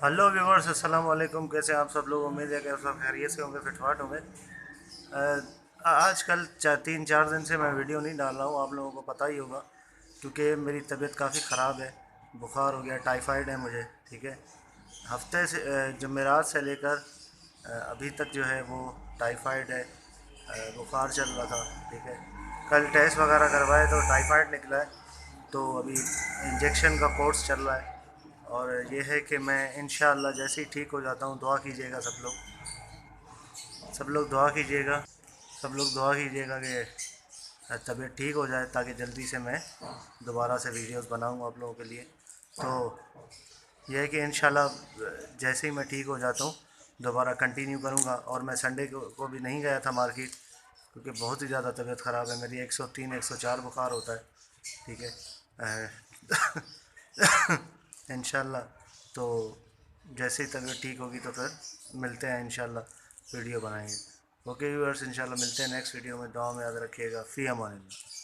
Hello viewers, अस्सलाम वालेकुम। कैसे हैं आप सब लोग? उम्मीद है कि आप सब खैरियत से होंगे, फिटफाट होंगे। आजकल 3-4 दिन से मैं वीडियो नहीं डाल रहा हूँ, आप लोगों को पता ही होगा, क्योंकि मेरी तबीयत काफ़ी ख़राब है। बुखार हो गया, टाइफाइड है मुझे। ठीक है, हफ्ते से जमेरात से लेकर अभी तक जो है वो टाइफाइड है। बुखार चल रहा था। ठीक है, कल टेस्ट वगैरह करवाए तो टाइफाइड निकला है। तो अभी इंजेक्शन का कोर्स चल रहा है। और ये है कि मैं इंशाअल्लाह जैसे ही ठीक हो जाता हूँ, दुआ कीजिएगा सब लोग। सब लोग दुआ कीजिएगा। सब लोग दुआ कीजिएगा कि तबीयत ठीक हो जाए, ताकि जल्दी से मैं दोबारा से वीडियोस बनाऊँ आप लोगों के लिए। तो यह है कि इंशाल्लाह जैसे ही मैं ठीक हो जाता हूँ दोबारा कंटिन्यू करूँगा। और मैं संडे को भी नहीं गया था मार्केट, क्योंकि बहुत ही ज़्यादा तबीयत ख़राब है मेरी। 103 104 बुखार होता है। ठीक है। इंशाल्लाह तो जैसे ही तबीयत ठीक होगी तो फिर मिलते हैं इंशाल्लाह, वीडियो बनाएंगे। ओके व्यूअर्स, इंशाल्लाह मिलते हैं नेक्स्ट वीडियो में। दुआ में याद रखिएगा। फ़ी अमान अल्लाह।